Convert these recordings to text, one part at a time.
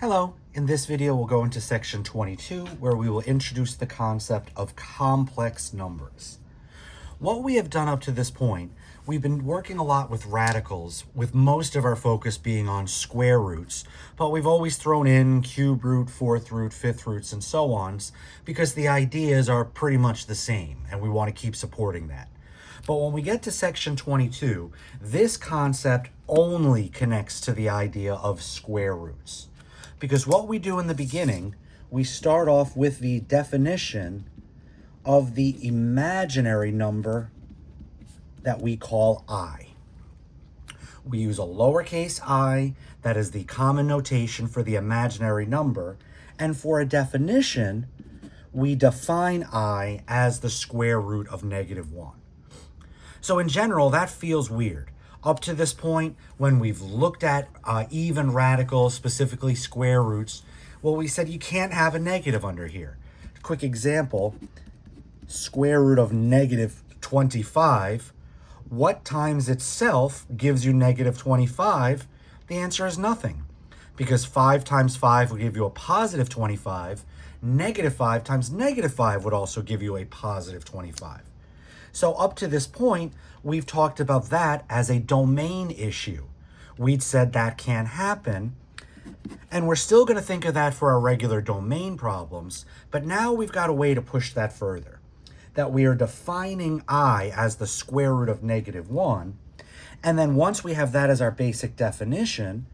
Hello, in this video we'll go into section 22 where we will introduce the concept of complex numbers. What we have done up to this point, we've been working a lot with radicals, with most of our focus being on square roots, but we've always thrown in cube root, fourth root, fifth roots, and so on, because the ideas are pretty much the same and we want to keep supporting that. But when we get to section 22, this concept only connects to the idea of square roots. Because what we do in the beginning, we start off with the definition of the imaginary number that we call I. We use a lowercase I, that is the common notation for the imaginary number, and for a definition, we define I as the square root of -1. So in general, that feels weird. Up to this point, when we've looked at even radicals, specifically square roots, well, we said you can't have a negative under here. Quick example, square root of -25. What times itself gives you -25? The answer is nothing, because 5 times 5 will give you a positive 25. -5 times -5 would also give you a positive 25. So up to this point, we've talked about that as a domain issue. We'd said that can't happen, and we're still going to think of that for our regular domain problems, but now we've got a way to push that further, that we are defining I as the square root of -1, and then once we have that as our basic definition,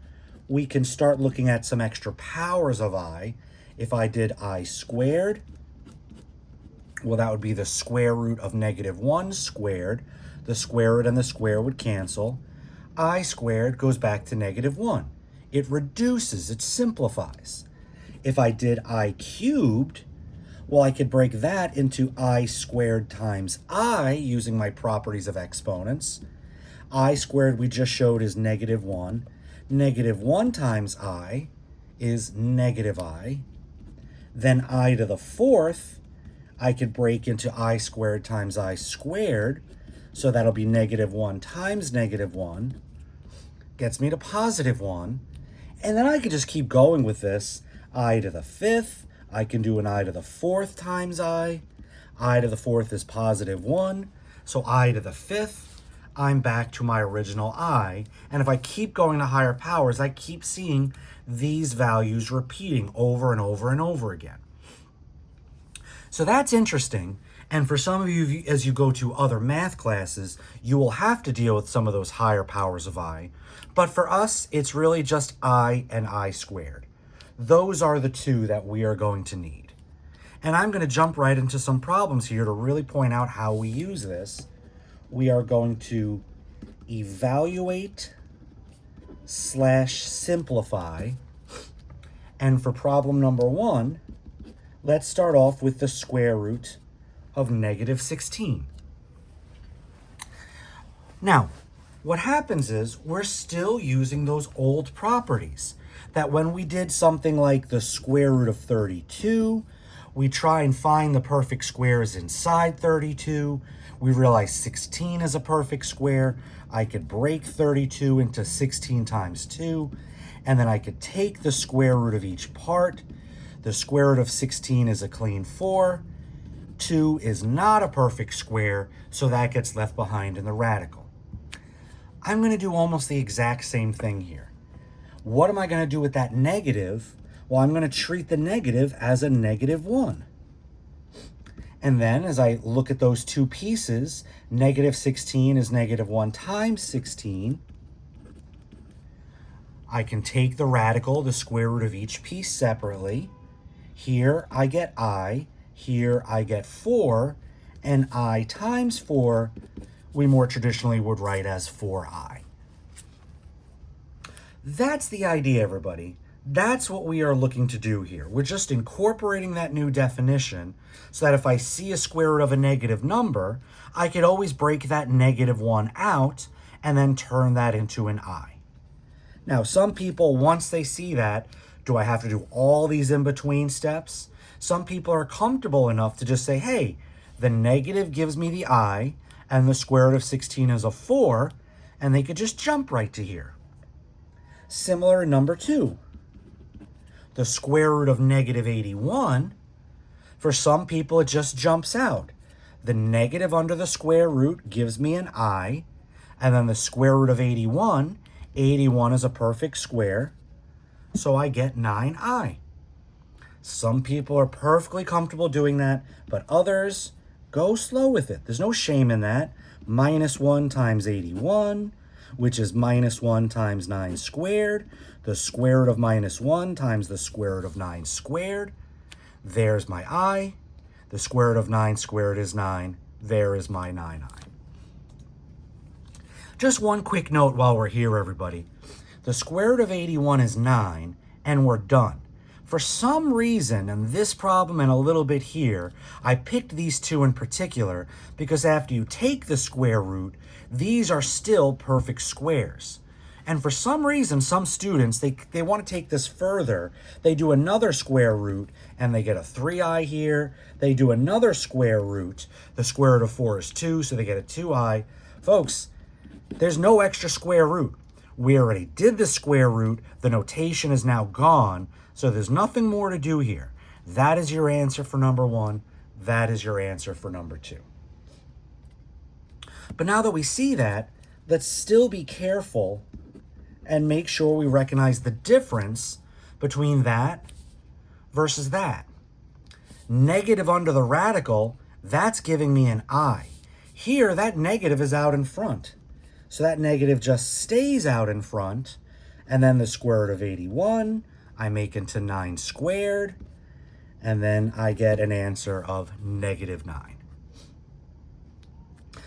we can start looking at some extra powers of I. If I did I squared, well, that would be the square root of -1 squared. The square root and the square would cancel. I squared goes back to -1. It reduces, it simplifies. If I did I cubed, well, I could break that into I squared times I using my properties of exponents. I squared we just showed is -1. -1 times I is -I. Then I to the fourth, I could break into I squared times I squared, so that'll be -1 times -1, gets me to +1, and then I can just keep going with this. I to the fifth, I can do an I to the fourth times I to the fourth is +1, so I to the fifth, I'm back to my original I, and if I keep going to higher powers, I keep seeing these values repeating over and over and over again. So that's interesting, and for some of you, as you go to other math classes, you will have to deal with some of those higher powers of I, but for us, it's really just I and I squared. Those are the two that we are going to need. And I'm going to jump right into some problems here to really point out how we use this. We are going to evaluate/simplify, and for problem number 1, let's start off with the square root of -16. Now, what happens is we're still using those old properties that when we did something like the square root of 32, we try and find the perfect squares inside 32. We realize 16 is a perfect square. I could break 32 into 16 times 2, and then I could take the square root of each part. The square root of 16 is a clean 4. 2 is not a perfect square, so that gets left behind in the radical. I'm going to do almost the exact same thing here. What am I going to do with that negative? Well, I'm going to treat the negative as a -1. And then as I look at those two pieces, -16 is -1 times 16. I can take the radical, the square root of each piece separately. Here I get I, here I get 4, and I times 4 we more traditionally would write as 4i. That's the idea, everybody. That's what we are looking to do here. We're just incorporating that new definition so that if I see a square root of a negative number, I could always break that -1 out and then turn that into an I. Now, some people, once they see that, do I have to do all these in-between steps? Some people are comfortable enough to just say, hey, the negative gives me the I, and the square root of 16 is a 4, and they could just jump right to here. Similar in number 2. the square root of negative 81, for some people it just jumps out. The negative under the square root gives me an I, and then the square root of 81, 81 is a perfect square, so I get 9I. Some people are perfectly comfortable doing that, but others go slow with it. There's no shame in that. Minus 1 times 81, which is minus 1 times 9 squared. The square root of minus 1 times the square root of 9 squared. There's my I. The square root of 9 squared is 9. There is my 9I. Just one quick note while we're here, everybody. The square root of 81 is 9, and we're done. For some reason, in this problem and a little bit here, I picked these two in particular because after you take the square root, these are still perfect squares. And for some reason, some students, they want to take this further. They do another square root, and they get a 3i here. They do another square root. The square root of 4 is 2, so they get a 2i. Folks, there's no extra square root. We already did the square root. The notation is now gone, so there's nothing more to do here. That is your answer for number 1. That is your answer for number 2. But now that we see that, let's still be careful and make sure we recognize the difference between that versus that. Negative under the radical, that's giving me an I. Here, that negative is out in front. So that negative just stays out in front, and then the square root of 81, I make into 9 squared, and then I get an answer of negative 9.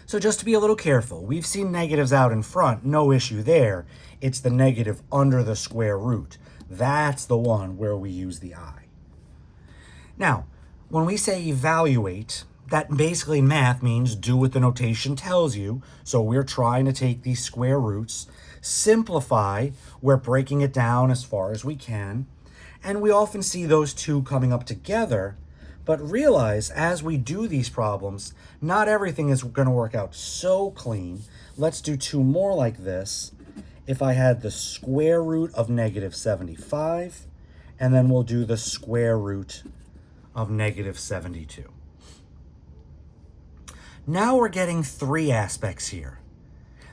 So just to be a little careful, we've seen negatives out in front, no issue there. It's the negative under the square root. That's the one where we use the I. Now, when we say evaluate, that basically math means do what the notation tells you. So we're trying to take these square roots, simplify, we're breaking it down as far as we can, and we often see those two coming up together, but realize as we do these problems, not everything is going to work out so clean. Let's do two more like this. If I had the square root of negative 75, and then we'll do the square root of negative 72. Now we're getting three aspects here.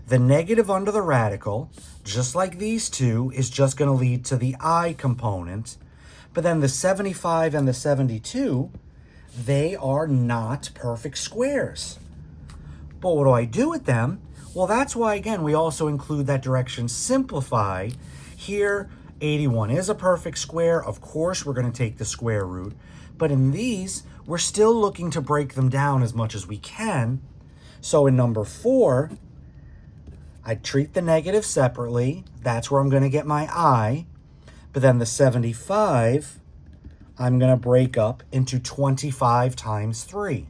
The negative under the radical, just like these two, is just going to lead to the I component. But then the 75 and the 72, they are not perfect squares. But what do I do with them? Well, that's why, again, we also include that direction simplify. Here, 81 is a perfect square. Of course, we're going to take the square root. But in these, we're still looking to break them down as much as we can. So in number 4, I treat the negative separately. That's where I'm going to get my I. But then the 75, I'm going to break up into 25 times 3.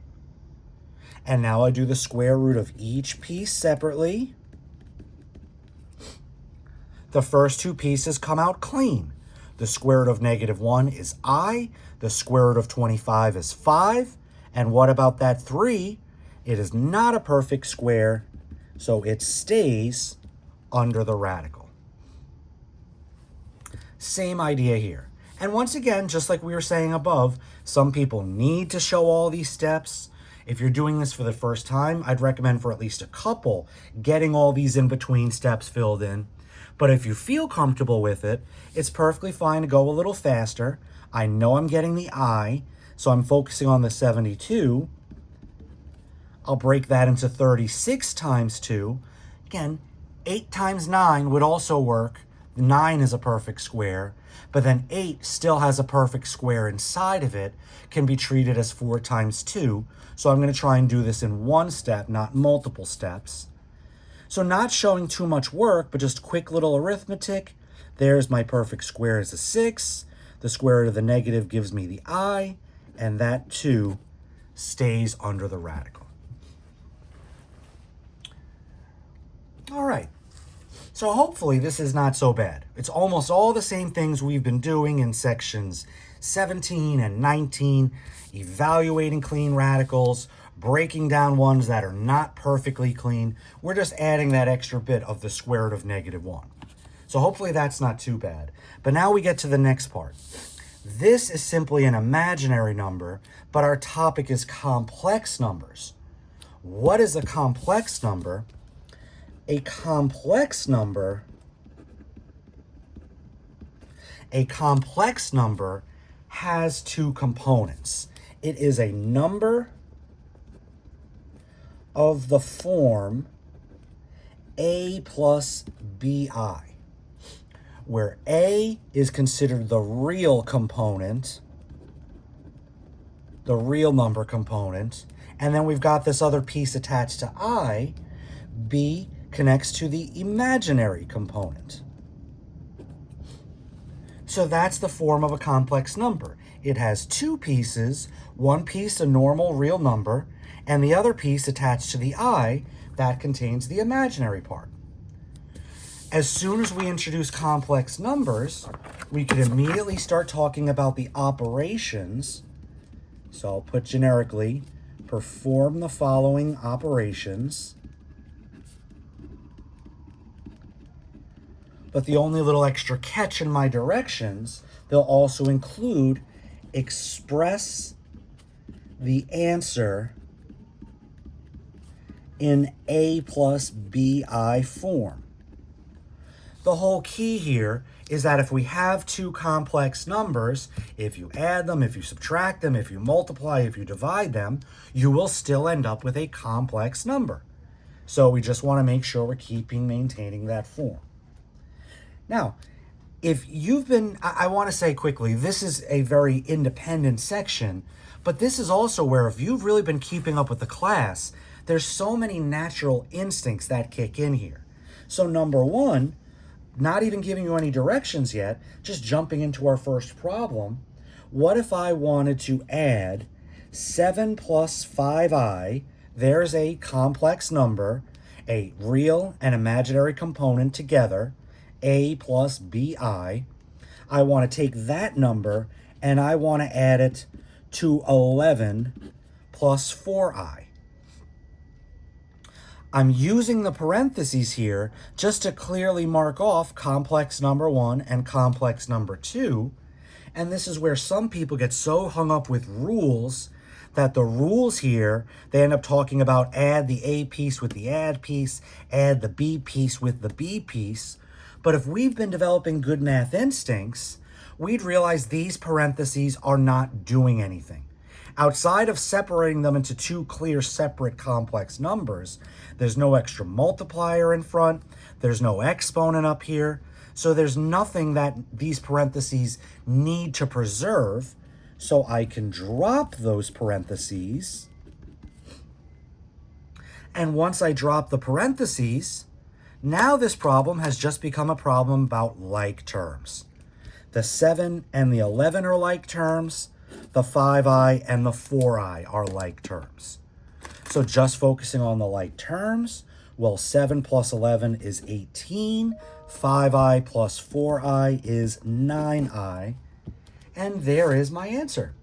And now I do the square root of each piece separately. The first two pieces come out clean. The square root of negative 1 is I. The square root of 25 is 5. And what about that 3? It is not a perfect square, so it stays under the radical. Same idea here. And once again, just like we were saying above, some people need to show all these steps. If you're doing this for the first time, I'd recommend for at least a couple getting all these in-between steps filled in. But if you feel comfortable with it, it's perfectly fine to go a little faster. I know I'm getting the I, so I'm focusing on the 72. I'll break that into 36 times 2. Again, 8 times 9 would also work. 9 is a perfect square, but then 8 still has a perfect square inside of it, can be treated as 4 times 2. So I'm going to try and do this in one step, not multiple steps. So not showing too much work, but just quick little arithmetic. There's my perfect square is a 6. The square root of the negative gives me the I, and that 2 stays under the radical. All right. So hopefully this is not so bad. It's almost all the same things we've been doing in sections 17 and 19, evaluating clean radicals, breaking down ones that are not perfectly clean. We're just adding that extra bit of the square root of negative 1. So hopefully that's not too bad. But now we get to the next part. This is simply an imaginary number, but our topic is complex numbers. What is a complex number? A complex number has two components. It is a number of the form a plus bi, where a is considered the real component, the real number component, and then we've got this other piece attached to I. B connects to the imaginary component. So that's the form of a complex number. It has two pieces, one piece a normal real number, and the other piece attached to the I that contains the imaginary part. As soon as we introduce complex numbers, we can immediately start talking about the operations. So I'll put generically, perform the following operations. But the only little extra catch in my directions, they'll also include express the answer in a plus bi form. The whole key here is that if we have two complex numbers, if you add them, if you subtract them, if you multiply, if you divide them, you will still end up with a complex number. So we just want to make sure we're maintaining that form. Now, if you've been, I want to say quickly, this is a very independent section, but this is also where if you've really been keeping up with the class, there's so many natural instincts that kick in here. So number one, not even giving you any directions yet, just jumping into our first problem. What if I wanted to add 7 plus 5i, there's a complex number, a real and imaginary component together, a plus bi. I want to take that number and I want to add it to 11 plus 4i. I'm using the parentheses here just to clearly mark off complex number 1 and complex number 2. And this is where some people get so hung up with rules that the rules here, they end up talking about add the A piece with the add piece, add the B piece with the B piece. But if we've been developing good math instincts, we'd realize these parentheses are not doing anything. Outside of separating them into two clear, separate complex numbers, there's no extra multiplier in front, there's no exponent up here, so there's nothing that these parentheses need to preserve, so I can drop those parentheses. And once I drop the parentheses, now this problem has just become a problem about like terms. The 7 and the 11 are like terms. The 5i and the 4i are like terms. So just focusing on the like terms, well, 7 plus 11 is 18. 5i plus 4i is 9i. And there is my answer.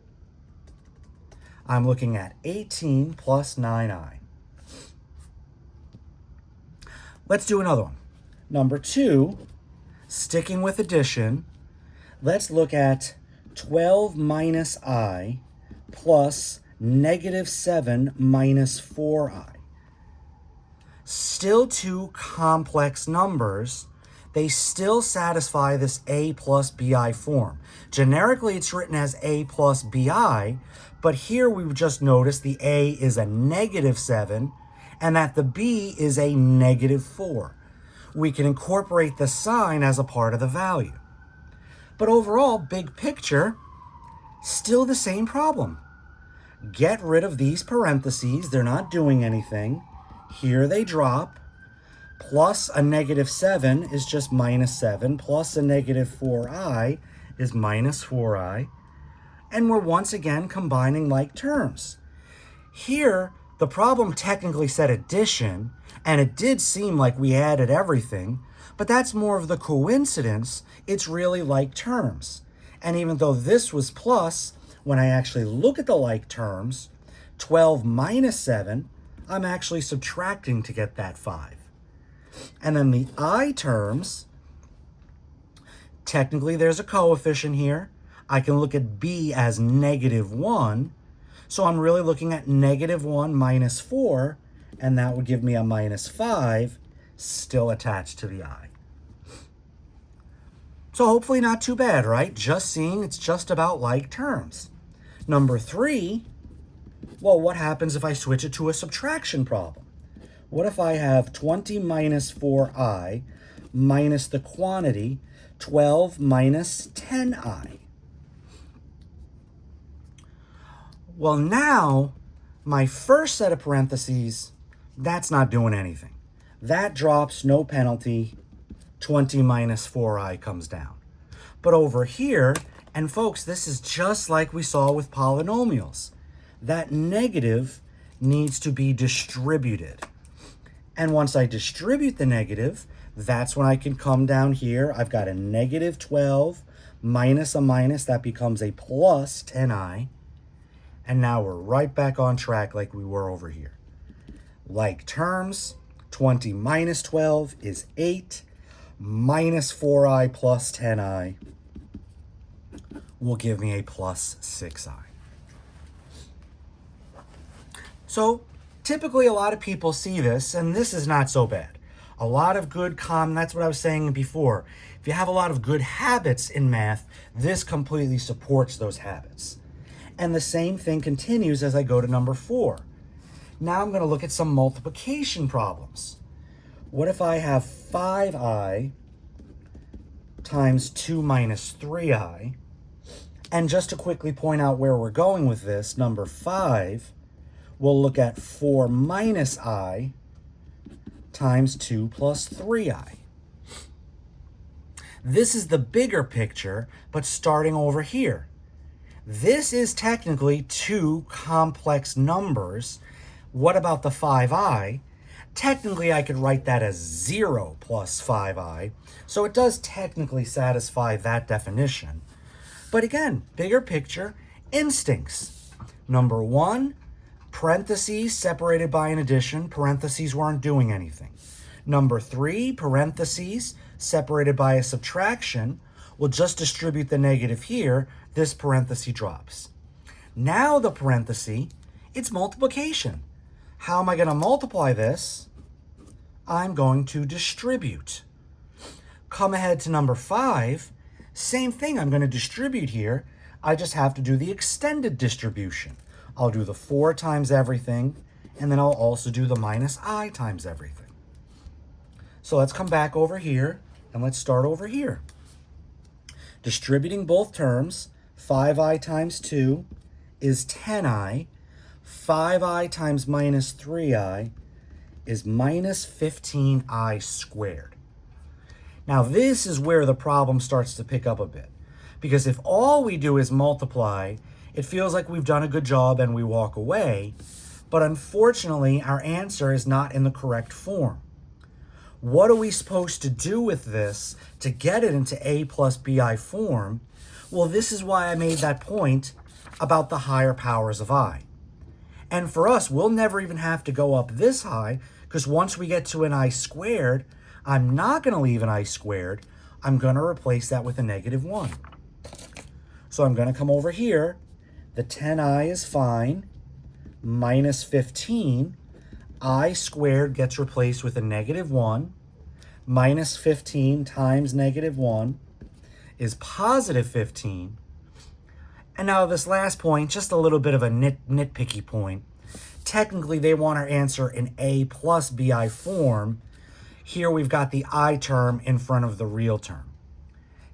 I'm looking at 18 plus 9i. Let's do another one. Number 2, sticking with addition, let's look at 12 minus I plus negative 7 minus 4i. Still two complex numbers. They still satisfy this a plus bi form. Generically, it's written as a plus bi, but here we've just noticed the a is a negative 7 and that the b is a negative 4. We can incorporate the sign as a part of the value. But overall, big picture, still the same problem. Get rid of these parentheses. They're not doing anything. Here they drop. Plus a negative 7 is just minus 7. Plus a negative 4i is minus 4i. And we're once again combining like terms. Here, the problem technically said addition, and it did seem like we added everything, but that's more of the coincidence. It's really like terms. And even though this was plus, when I actually look at the like terms, 12 minus 7, I'm actually subtracting to get that 5. And then the I terms, technically there's a coefficient here. I can look at b as -1. So I'm really looking at -1 minus 4, and that would give me a -5 still attached to the I. So hopefully not too bad, right? Just seeing it's just about like terms. Number 3, well, what happens if I switch it to a subtraction problem? What if I have 20 minus 4i minus the quantity 12 minus 10i? Well, now my first set of parentheses, that's not doing anything. That drops, no penalty. 20 minus 4i comes down. But over here, and folks, this is just like we saw with polynomials. That negative needs to be distributed. And once I distribute the negative, that's when I can come down here. I've got a -12 minus a minus. That becomes a plus 10i. And now we're right back on track like we were over here. Like terms, 20 minus 12 is 8. Minus 4i plus 10i will give me a plus 6i. So typically a lot of people see this, and this is not so bad. A lot of good that's what I was saying before. If you have a lot of good habits in math, this completely supports those habits. And the same thing continues as I go to number 4. Now I'm going to look at some multiplication problems. What if I have 5i times 2 minus 3i? And just to quickly point out where we're going with this, number 5, we'll look at 4 minus I times 2 plus 3i. This is the bigger picture, but starting over here. This is technically 2 complex numbers. What about the 5i? Technically, I could write that as 0 plus 5i, so it does technically satisfy that definition. But again, bigger picture, instincts. Number 1, parentheses separated by an addition, parentheses weren't doing anything. Number 3, parentheses separated by a subtraction, we'll just distribute the negative here, this parenthesis drops. Now the parenthesis, it's multiplication. How am I going to multiply this? I'm going to distribute. Come ahead to number 5. Same thing, I'm going to distribute here. I just have to do the extended distribution. I'll do the 4 times everything, and then I'll also do the minus I times everything. So let's come back over here, and let's start over here. Distributing both terms, 5i times 2 is 10i. 5i times minus 3i is minus 15i squared. Now this is where the problem starts to pick up a bit. Because if all we do is multiply, it feels like we've done a good job and we walk away. But unfortunately, our answer is not in the correct form. What are we supposed to do with this to get it into a plus bi form? Well, this is why I made that point about the higher powers of I. And for us, we'll never even have to go up this high, because once we get to an I squared, I'm not going to leave an I squared. I'm going to replace that with a -1. So I'm going to come over here. The 10i is fine. Minus 15. I squared gets replaced with a -1. Minus 15 times -1 is positive 15. And now this last point, just a little bit of a nitpicky point. Technically, they want our answer in a plus bi form. Here we've got the I term in front of the real term.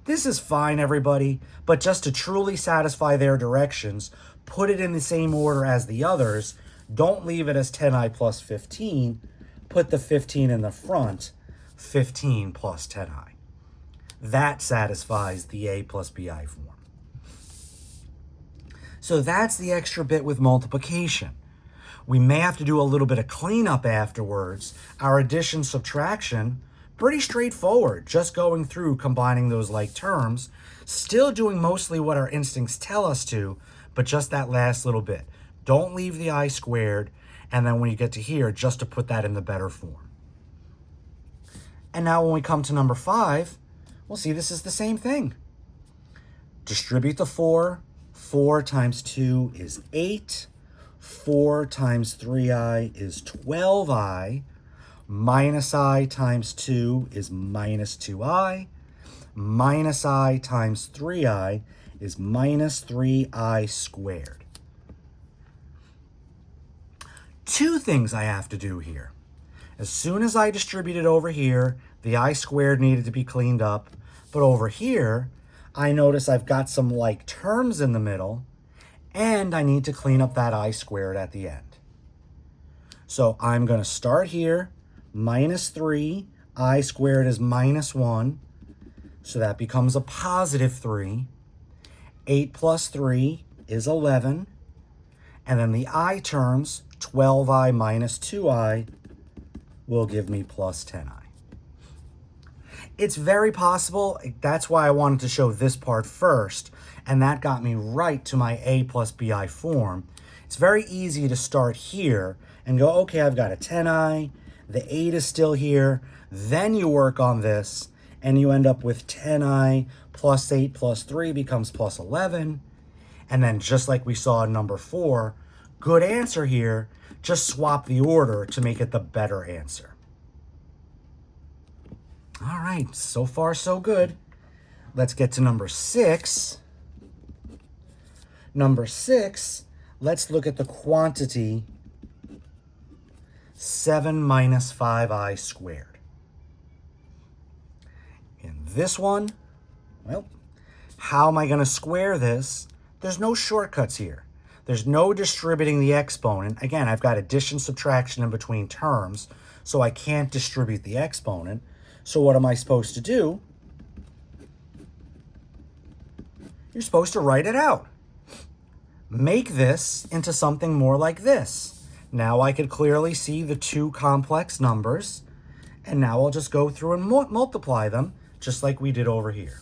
This is fine, everybody, but just to truly satisfy their directions, put it in the same order as the others. Don't leave it as 10i plus 15. Put the 15 in the front, 15 plus 10i. That satisfies the a plus bi form. So that's the extra bit with multiplication. We may have to do a little bit of cleanup afterwards. Our addition, subtraction, pretty straightforward. Just going through combining those like terms. Still doing mostly what our instincts tell us to, but just that last little bit. Don't leave the I squared, and then when you get to here, just to put that in the better form. And now when we come to number 5, we'll see this is the same thing. Distribute the 4. 4 times 2 is 8. 4 times 3i is 12i. Minus I times 2 is minus 2i. Minus I times 3i is minus 3i squared. Two things I have to do here. As soon as I distributed over here, the I squared needed to be cleaned up. But over here, I notice I've got some like terms in the middle, and I need to clean up that I squared at the end. So I'm going to start here. Minus 3, I squared is minus 1. So that becomes a positive 3. 8 plus 3 is 11. And then the I terms, 12i minus 2i, will give me plus 10i. It's very possible, that's why I wanted to show this part first, and that got me right to my a plus bi form. It's very easy to start here and go, okay, I've got a 10i, the 8 is still here, then you work on this, and you end up with 10i plus 8 plus 3 becomes plus 11, and then just like we saw in number 4, good answer here, just swap the order to make it the better answer. All right, so far so good. Let's get to number 6. Number 6, let's look at the quantity 7 minus 5i squared. In this one, well, how am I going to square this? There's no shortcuts here. There's no distributing the exponent. Again, I've got addition, subtraction in between terms, so I can't distribute the exponent. So what am I supposed to do? You're supposed to write it out. Make this into something more like this. Now I could clearly see the two complex numbers, and now I'll just go through and multiply them, just like we did over here.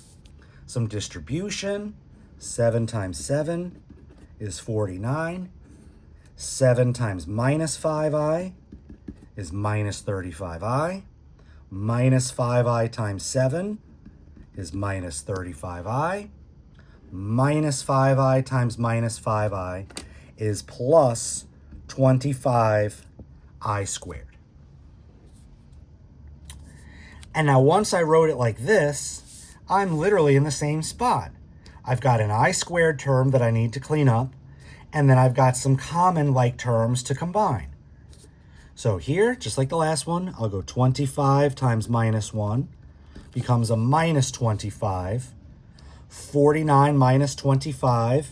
Some distribution, 7 times 7 is 49. 7 times minus 5i is minus 35i. Minus 5i times 7 is minus 35i. Minus 5i times minus 5i is plus 25i squared. And now once I wrote it like this, I'm literally in the same spot. I've got an I squared term that I need to clean up, and then I've got some common like terms to combine. So here, just like the last one, I'll go 25 times minus 1 becomes a minus 25. 49 minus 25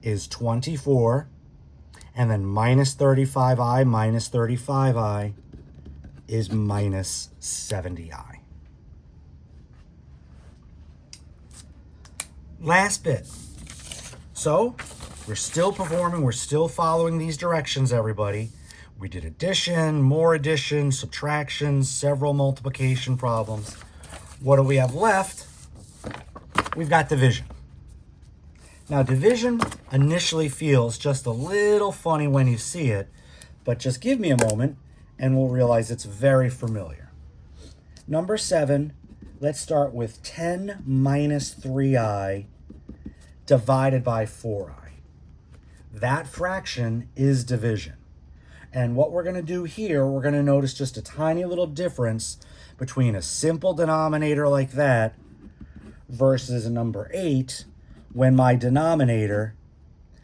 is 24. And then minus 35i minus 35i is minus 70i. Last bit. So we're still performing, we're still following these directions, everybody. We did addition, more addition, subtraction, several multiplication problems. What do we have left? We've got division. Now, division initially feels just a little funny when you see it, but just give me a moment and we'll realize it's very familiar. Number 7, let's start with 10 minus 3i divided by 4i. That fraction is division. And what we're going to do here, we're going to notice just a tiny little difference between a simple denominator like that versus a number 8 when my denominator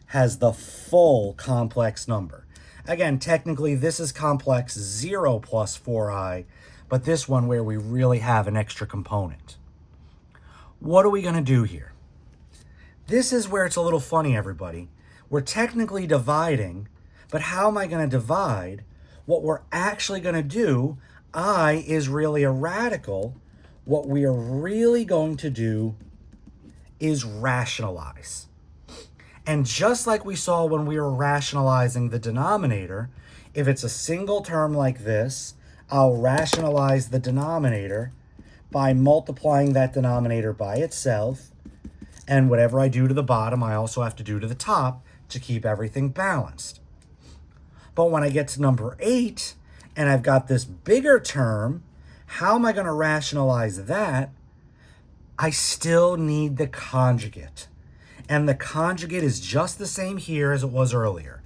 has the full complex number. Again, technically this is complex 0 plus 4i, but this one where we really have an extra component. What are we going to do here? This is where it's a little funny, everybody. We're technically dividing, but how am I going to divide? What we're actually going to do, I is really a radical. What we are really going to do is rationalize. And just like we saw when we were rationalizing the denominator, if it's a single term like this, I'll rationalize the denominator by multiplying that denominator by itself. And whatever I do to the bottom, I also have to do to the top to keep everything balanced. But when I get to number 8, and I've got this bigger term, how am I going to rationalize that? I still need the conjugate. And the conjugate is just the same here as it was earlier.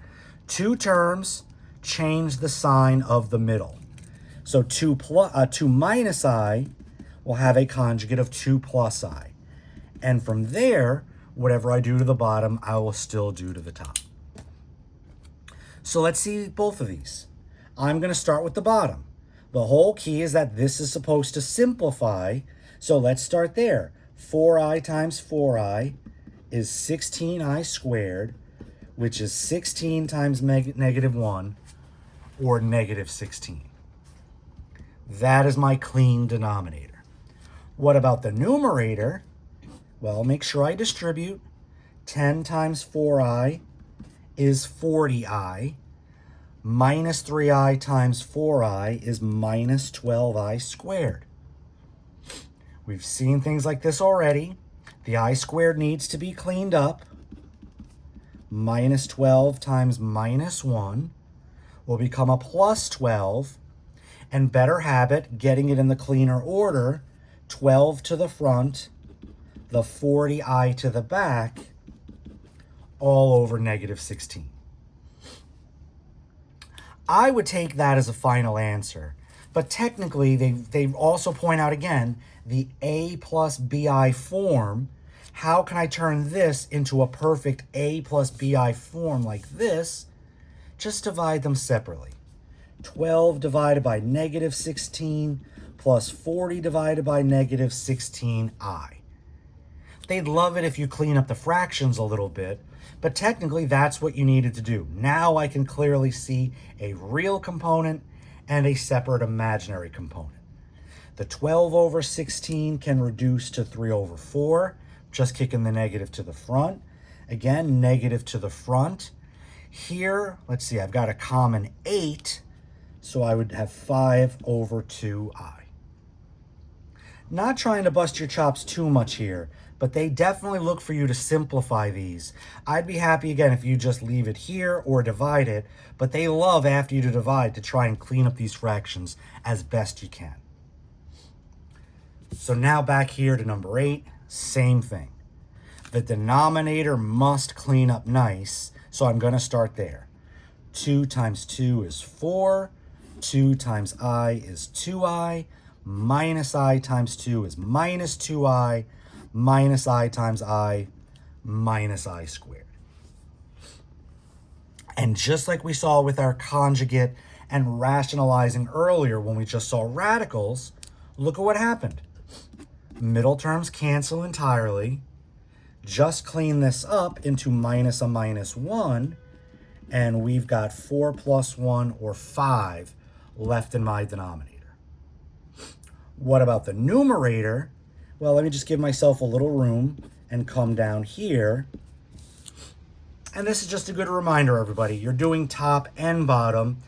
Two terms, change the sign of the middle. So 2 minus I will have a conjugate of 2 plus I. And from there, whatever I do to the bottom, I will still do to the top. So let's see both of these. I'm going to start with the bottom. The whole key is that this is supposed to simplify. So let's start there. 4i times 4i is 16i squared, which is 16 times negative 1, or negative 16. That is my clean denominator. What about the numerator? Well, make sure I distribute. 10 times 4i is 40i. Minus 3i times 4i is minus 12i squared. We've seen things like this already. The I squared needs to be cleaned up. Minus 12 times minus 1 will become a plus 12. And better habit, getting it in the cleaner order, 12 to the front, the 40i to the back, all over negative 16. I would take that as a final answer. But technically, they also point out again, the a plus bi form. How can I turn this into a perfect a plus bi form like this? Just divide them separately. 12 divided by negative 16 plus 40 divided by negative 16i. They'd love it if you clean up the fractions a little bit, but technically that's what you needed to do. Now I can clearly see a real component and a separate imaginary component. The 12 over 16 can reduce to 3 over 4, just kicking the negative to the front. Again, negative to the front. Here, let's see, I've got a common 8, so I would have 5 over 2i. Not trying to bust your chops too much here, but they definitely look for you to simplify these. I'd be happy, again, if you just leave it here or divide it, but they love after you to divide to try and clean up these fractions as best you can. So now back here to number 8, same thing. The denominator must clean up nice, so I'm going to start there. 2 times 2 is 4. 2 times I is 2i. Minus I times 2 is minus 2i. Minus I times I, minus I squared. And just like we saw with our conjugate and rationalizing earlier when we just saw radicals, look at what happened. Middle terms cancel entirely. Just clean this up into minus a minus 1, and we've got 4 plus 1, or 5, left in my denominator. What about the numerator? Well, let me just give myself a little room and come down here. And this is just a good reminder, everybody. You're doing top and bottom.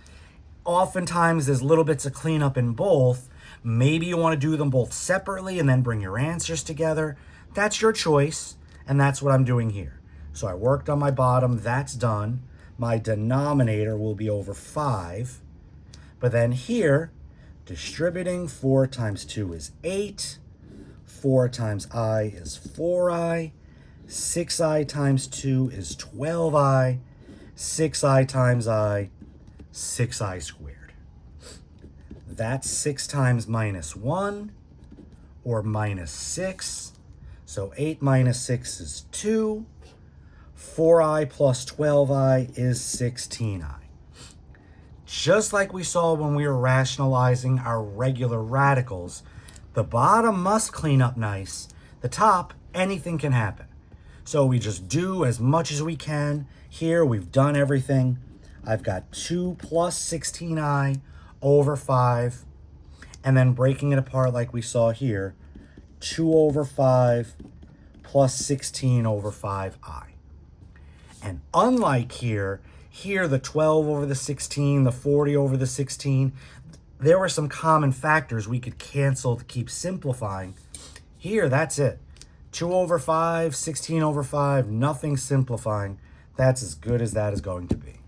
Oftentimes, there's little bits of cleanup in both. Maybe you want to do them both separately and then bring your answers together. That's your choice, and that's what I'm doing here. So I worked on my bottom. That's done. My denominator will be over 5. But then here, distributing, 4 times 2 is 8. 4 times I is 4i. 6i times 2 is 12i. 6i times I, 6i squared. That's 6 times minus 1, or minus 6. So 8 minus 6 is 2. 4i plus 12i is 16i. Just like we saw when we were rationalizing our regular radicals, the bottom must clean up nice. The top, anything can happen. So we just do as much as we can. Here, we've done everything. I've got 2 plus 16i over 5. And then breaking it apart like we saw here, 2 over 5 plus 16 over 5i. And unlike here the 12 over the 16, the 40 over the 16, there were some common factors we could cancel to keep simplifying. Here, that's it. 2 over 5, 16 over 5, nothing simplifying. That's as good as that is going to be.